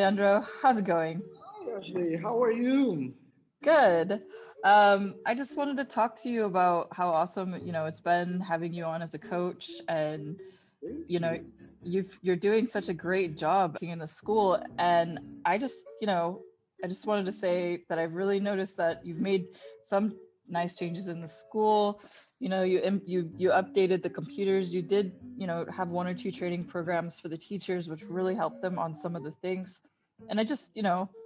Leandro. How's it going? Hi, Ashley. How are you? Good. I just wanted to talk to you about how awesome, it's been having you on as a coach, and Thank you know, you. you're doing such a great job working in the school. And I just wanted to say that I've really noticed that you've made some nice changes in the school. You updated the computers. You did, have one or two training programs for the teachers, which really helped them on some of the things. And I just,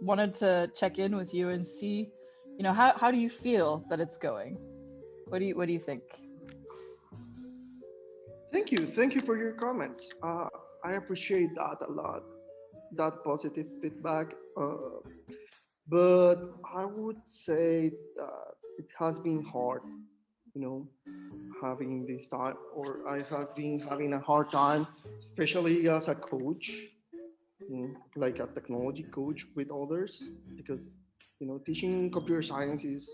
wanted to check in with you and see, how do you feel that it's going? What do you think? Thank you. Thank you for your comments. I appreciate that a lot, that positive feedback. But I would say that it has been hard, you know, having this time, or I have been having a hard time, especially as a coach, like a technology coach with others, because, teaching computer science is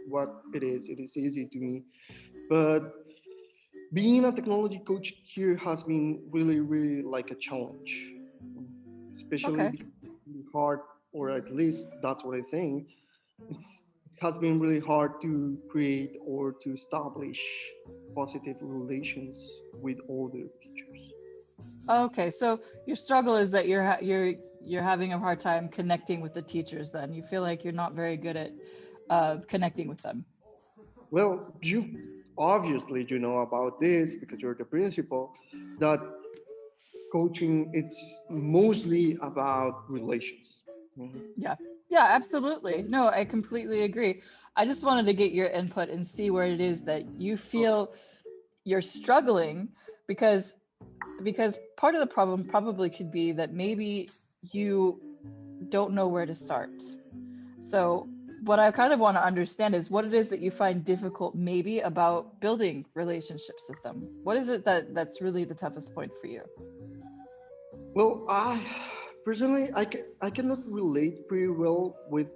what it is. It is easy to me. But being a technology coach here has been really, really like a challenge, especially Okay. because it's hard, or at least that's what I think. It has been really hard to create or to establish positive relations with older teachers. Okay, so your struggle is that you're having a hard time connecting with the teachers. Then you feel like you're not very good at connecting with them. Well, you know about this because you're the principal, that coaching it's mostly about relations. Mhm. Yeah, yeah, absolutely. No, I completely agree. I just wanted to get your input and see where it is that you feel you're struggling, because part of the problem probably could be that maybe you don't know where to start. So, what I kind of want to understand is what it is that you find difficult maybe about building relationships with them. What is it that's really the toughest point for you? Well, I personally, I cannot relate pretty well with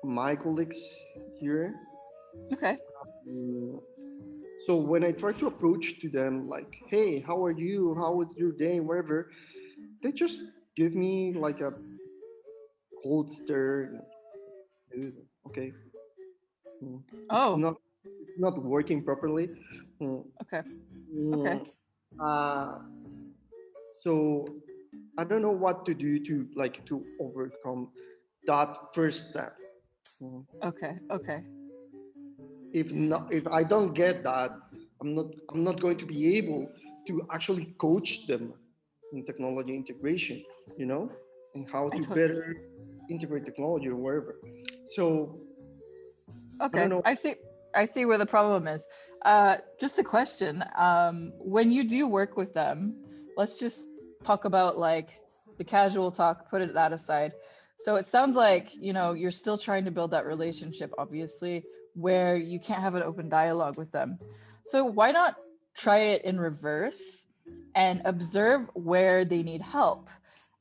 my colleagues here. Okay. Mm, So when I try to approach to them, like, "Hey, how are you? How was your day? Whatever," they just give me like a cold stare. "Dude, okay, mm, it's Oh, not, it's not working properly." Mm, okay. Okay. mm, uh, so I don't know what to do to like to overcome that first step. Mm. Okay. Okay. If I don't get that, I'm not going to be able to actually coach them in technology integration, and how I to took. better integrate technology or wherever. So I don't Okay. know. I see where the problem is. Just a question. When you do work with them, let's just talk about like the casual talk, put it that aside. So it sounds like, you're still trying to build that relationship, obviously, where you can't have an open dialogue with them. So why not try it in reverse and observe where they need help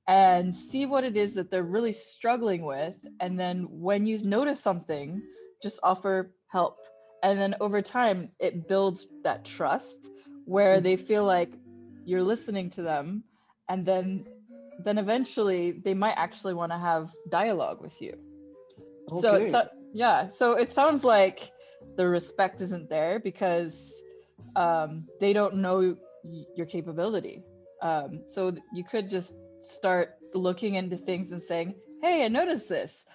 and see what it is that they're really struggling with. And then when you notice something, just offer help. And then over time, it builds that trust where they feel like you're listening to them. And then eventually they might actually want to have dialogue with you. So Okay, so it sounds like the respect isn't there because they don't know your capability. So you could just start looking into things and saying, "Hey, I noticed this.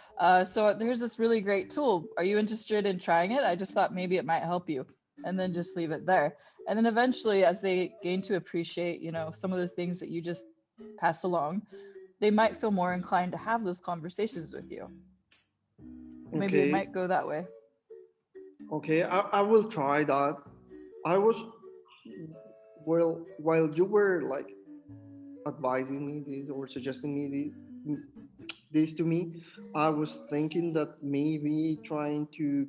So there's this really great tool. Are you interested in trying it? I just thought maybe it might help you." And then just leave it there. And then eventually, as they gain to appreciate, some of the things that you just pass along, they might feel more inclined to have those conversations with you. Maybe it okay, might go that way. okay. I will try that. I was well while you were like advising me this or suggesting me this to me. I was thinking that maybe trying to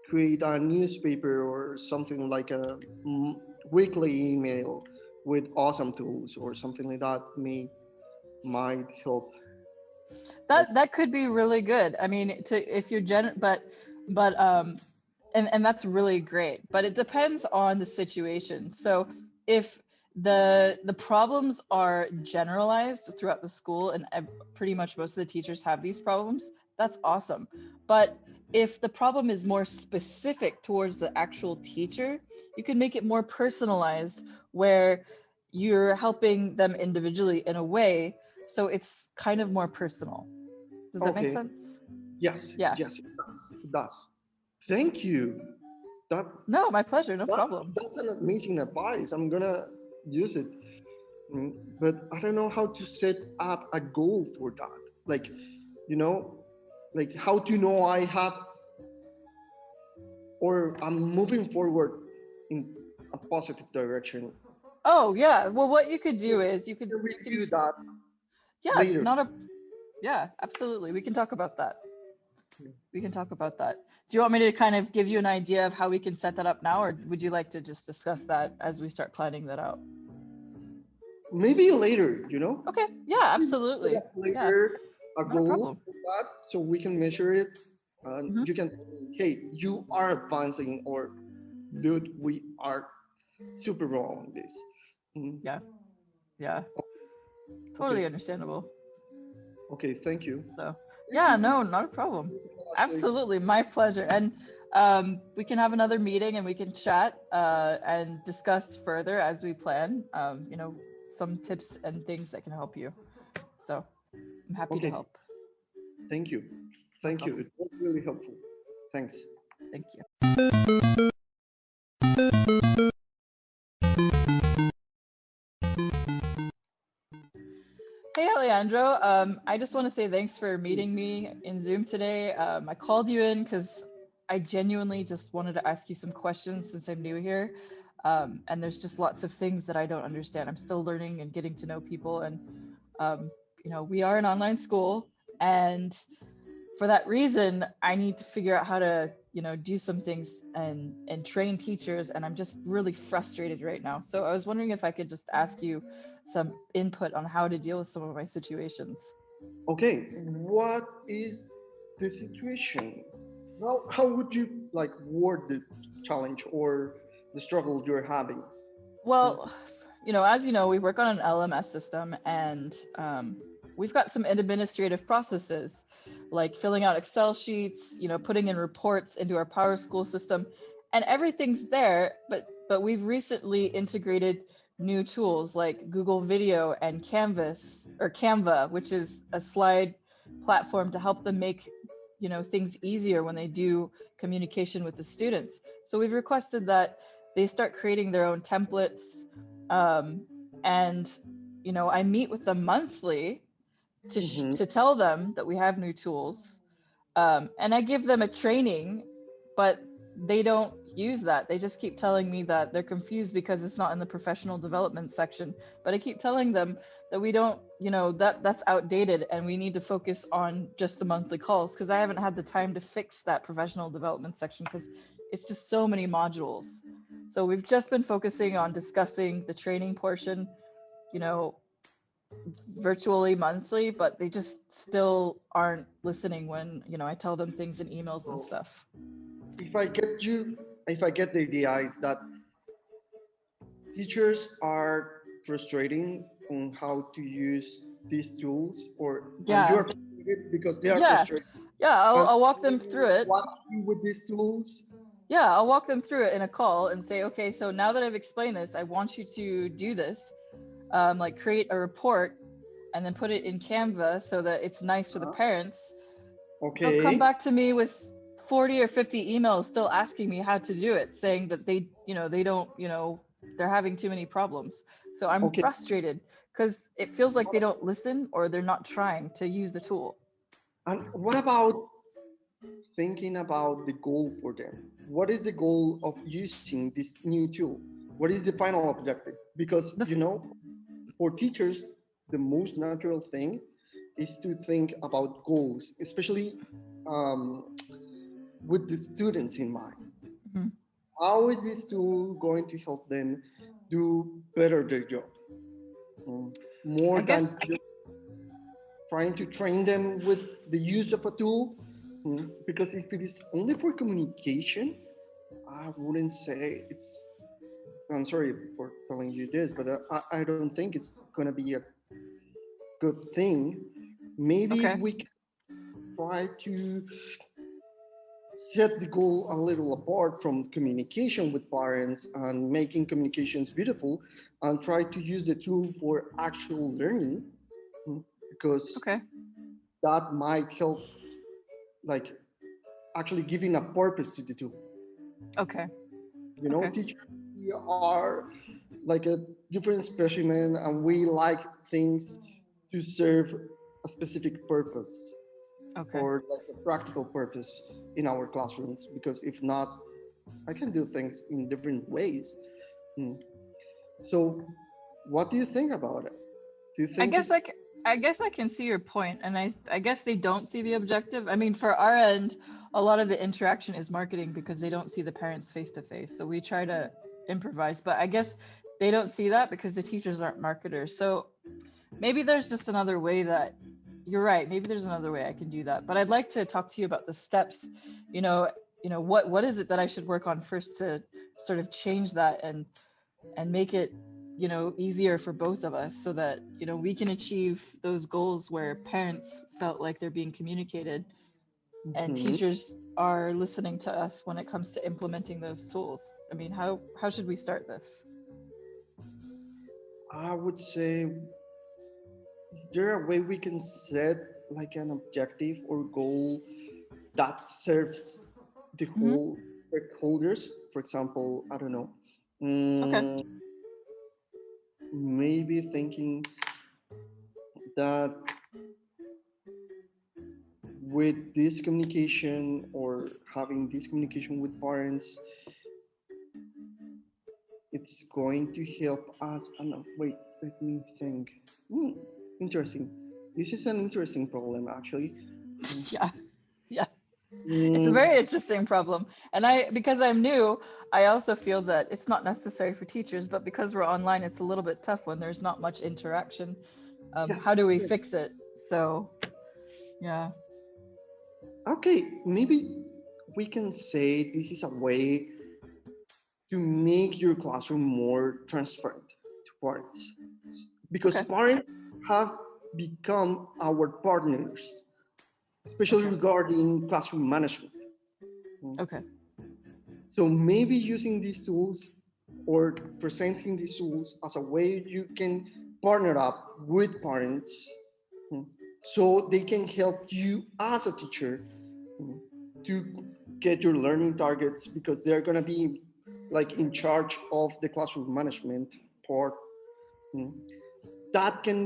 create a newspaper or something like a weekly email with awesome tools or something like that might help. Like, That could be really good. I mean, to if you're but and that's really great. But it depends on the situation. So if the problems are generalized throughout the school, and pretty much most of the teachers have these problems. That's awesome. But if the problem is more specific towards the actual teacher, you can make it more personalized, where you're helping them individually in a way, so it's kind of more personal. Does that make Okay. sense? Yes. Yeah. Yes. It does. It does. Thank you. That No, my pleasure. No problem. that's an amazing advice. I'm gonna use it. But I don't know how to set up a goal for that. Like, you know, like how to know I have or I'm moving forward in a positive direction. Oh yeah. Well, what you could do is you We'll can review that yeah, later. not a yeah, absolutely. We can talk about that. We can talk about that. Do you want me to kind of give you an idea of how we can set that up now, or would you like to just discuss that as we start planning that out? Maybe later, you know? Okay. Yeah, absolutely. Yeah, Later, a not a goal problem. for that so we can measure it. And Mhm. you can tell me, hey, you are advancing, or dude, we are super wrong on this. Mhm. Yeah. Yeah. Totally understandable. Okay, thank you. So Thank yeah, you for no, not a problem. actually. Absolutely, my pleasure. And we can have another meeting and we can chat and discuss further as we plan. You know, some tips and things that can help you. So I'm happy to Okay, help. thank you. No Thank you. problem. It was really helpful. Thanks. Thank you. Hey, Alejandro. I just want to say thanks for meeting me in Zoom today. I called you in because I genuinely just wanted to ask you some questions since I'm new here. And there's just lots of things that I don't understand. I'm still learning and getting to know people. And, you know, we are an online school. And for that reason, I need to figure out how to, you know, do some things and train teachers. And I'm just really frustrated right now. So I was wondering if I could just ask you some input on how to deal with some of my situations. Okay, what is the situation? How would you like word the challenge or the struggle you're having? Well, you know, as you know, we work on an LMS system, and we've got some administrative processes like filling out Excel sheets, you know, putting in reports into our Power School system, and everything's there. But we've recently integrated new tools like Google Video and Canvas or Canva, which is a slide platform to help them make, you know, things easier when they do communication with the students. So we've requested that they start creating their own templates, and you know, I meet with them monthly to tell them that we have new tools, and I give them a training, but they don't use that. They just keep telling me that they're confused because it's not in the professional development section. But I keep telling them that we don't, you know, that's outdated and we need to focus on just the monthly calls, because I haven't had the time to fix that professional development section because it's just so many modules. So we've just been focusing on discussing the training portion, you know, virtually monthly, but they just still aren't listening when, you know, I tell them things in emails and stuff. If I get the idea is that teachers are frustrating on how to use these tools, or and you Yeah. are frustrated because they are Yeah. frustrated. Yeah, And I'll walk them through it. what to do with these tools? Yeah, I'll walk them through it in a call and say, okay, so now that I've explained this, I want you to do this, like create a report and then put it in Canva so that it's nice for the parents. They'll come Okay. back to me with 40 or 50 emails still asking me how to do it, saying that they, you know, they don't, you know, they're having too many problems. So I'm Okay. frustrated because it feels like they don't listen or they're not trying to use the tool. And what about thinking about the goal for them? What is the goal of using this new tool? What is the final objective? Because, you know, for teachers, the most natural thing is to think about goals, especially with the students in mind. Mhm. How is this tool going to help them do better their job? More I guess than just trying to train them with the use of a tool. Because if it is only for communication, I wouldn't say it's I'm sorry for telling you this, but I don't think it's going to be a good thing. Maybe Okay. we can try to set the goal a little apart from communication with parents and making communications beautiful, and try to use the tool for actual learning, because Okay. that might help, like, actually giving a purpose to the tool. Okay. You know, Okay. teachers, we are like a different specimen, and we like things to serve a specific purpose, Okay. or like a practical purpose in our classrooms, because if not, I can do things in different ways. Hmm. So what do you think about it? Do you I think guess it's like I guess I can see your point, and I guess they don't see the objective. I mean, for our end, a lot of the interaction is marketing because they don't see the parents face to face. So we try to improvise, but I guess they don't see that because the teachers aren't marketers. So maybe there's just another way that you're right. Maybe there's another way I can do that. But I'd like to talk to you about the steps. You know, what is it that I should work on first to sort of change that and make it easier for both of us so that we can achieve those goals where parents felt like they're being communicated and Mhm. teachers are listening to us when it comes to implementing those tools. I mean, how should we start this? I would say, is there a way we can set like an objective or goal that serves the Hmm. whole stakeholders? For example, I don't know. Okay. mm, Maybe thinking that with this communication, or having this communication with parents, it's going to help us. Oh, no, wait, let me think. Hmm, interesting. This is an interesting problem, actually. Mm, Yeah. Yeah. It's a mm, very interesting problem. And because I'm new, I also feel that it's not necessary for teachers, but because we're online, it's a little bit tough when there's not much interaction. How yes. do we Yes. fix it? So, yeah. Okay, maybe we can say this is a way to make your classroom more transparent to parents, because Okay. parents have become our partners, especially Okay. regarding classroom management. Mm. Okay. So maybe using these tools, or presenting these tools as a way you can partner up with parents, mm, so they can help you as a teacher, mm, to get your learning targets, because they're going to be like in charge of the classroom management part. mm, That can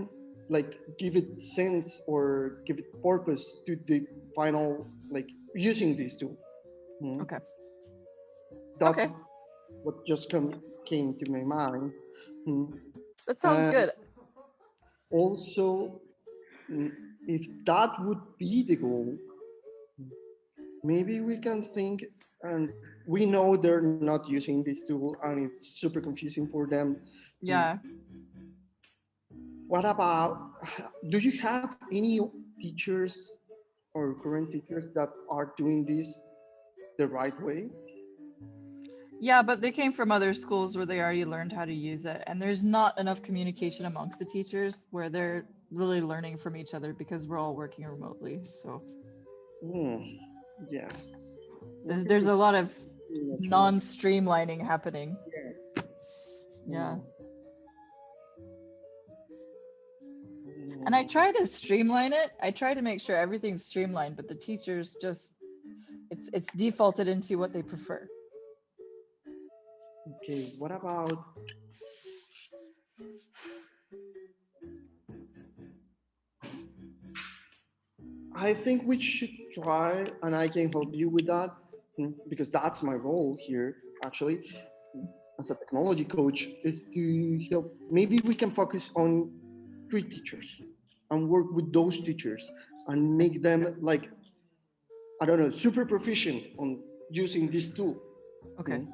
like give it sense or give it purpose to the final, like, using these tools. mm. Okay. That's Okay. what just came to my mind. Mm. That sounds And good. also, mm, if that would be the goal, maybe we can think, and we know they're not using this tool and it's super confusing for them. Mm. Yeah. What about, do you have any teachers or current teachers that are doing this the right way? Yeah, but they came from other schools where they already learned how to use it. And there's not enough communication amongst the teachers where they're really learning from each other because we're all working remotely. So Mm. Yes. Working there's with a lot of much more. non-streamlining happening. Yes. Yeah. Mm. And I Mm. try to streamline it. I try to make sure everything's streamlined, but the teachers just it's defaulted into what they prefer. Okay, what about, I think we should try, and I can help you with that, because that's my role here, actually, as a technology coach, is to help. Maybe we can focus on 3 teachers and work with those teachers and make them like, I don't know, super proficient on using this tool. Okay. Mm.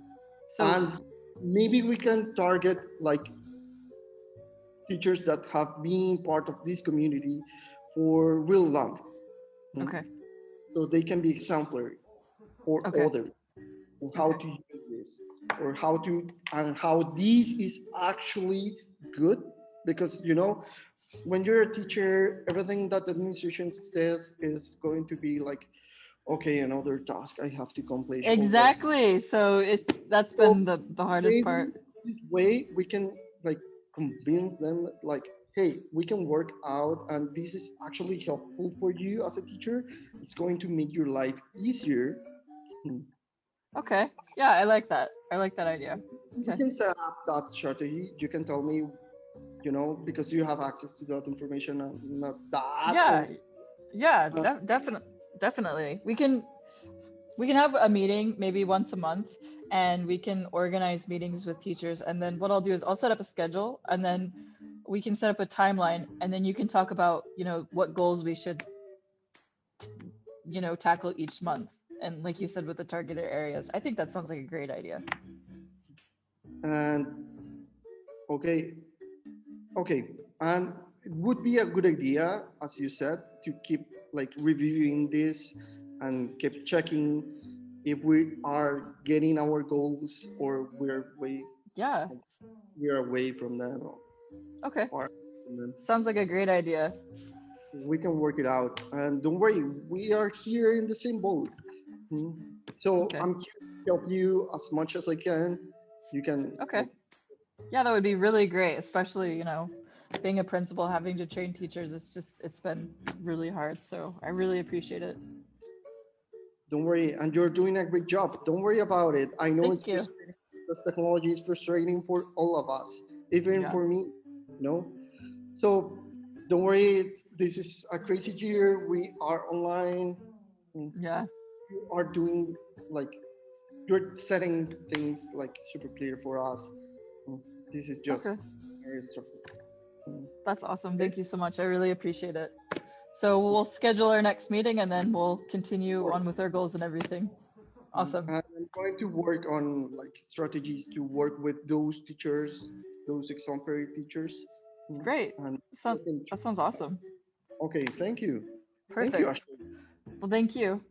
So, And maybe we can target like teachers that have been part of this community for real long. Mm. okay. So they can be exemplary for Okay. others on how Okay. to use this. or how to, and how this is actually good, because when you're a teacher, everything that the administration says is going to be like, okay, another task I have to accomplish over. Exactly. So that's So been the hardest maybe part. this way we can like convince them like, hey, we can work out and this is actually helpful for you as a teacher. It's going to make your life easier. Hmm. Okay. Yeah, I like that. I like that idea. We Okay. can set up that strategy. You can tell me, because you have access to that information and not that Yeah. on. Yeah, uh, definitely. We can have a meeting maybe once a month, and we can organize meetings with teachers, and then what I'll do is I'll set up a schedule, and then we can set up a timeline, and then you can talk about, what goals we should, tackle each month. And like you said, with the targeted areas, I think that sounds like a great idea. and okay, okay, and it would be a good idea, as you said, to keep like reviewing this and keep checking if we are getting our goals or Yeah. we're away from them or Okay. far from them. Sounds like a great idea. We can work it out, and don't worry, we are here in the same boat. Mhm. So Okay. I'm here to help you as much as I can. You can Okay. like, Yeah, that would be really great, especially, being a principal, having to train teachers. It's been really hard. So I really appreciate it. don't worry, and you're doing a great job. Don't worry about it. I know it's Thank you. frustrating. This technology is frustrating for all of us, even Yeah. for me. So don't worry. This is a crazy year. We are online. Mm. Yeah. You are doing like, you're setting things like super clear for us. Mm. This is just Okay. very stuff. Mm. That's awesome. Okay, Thank you so much. I really appreciate it. So we'll schedule our next meeting, and then we'll of continue course. on with our goals and everything. Awesome. And I'm going to work on like strategies to work with those teachers, those exemplary teachers. Mm. Great. And That sounds awesome. okay, thank you. Thank you, Perfect. Ashley. Well, thank you.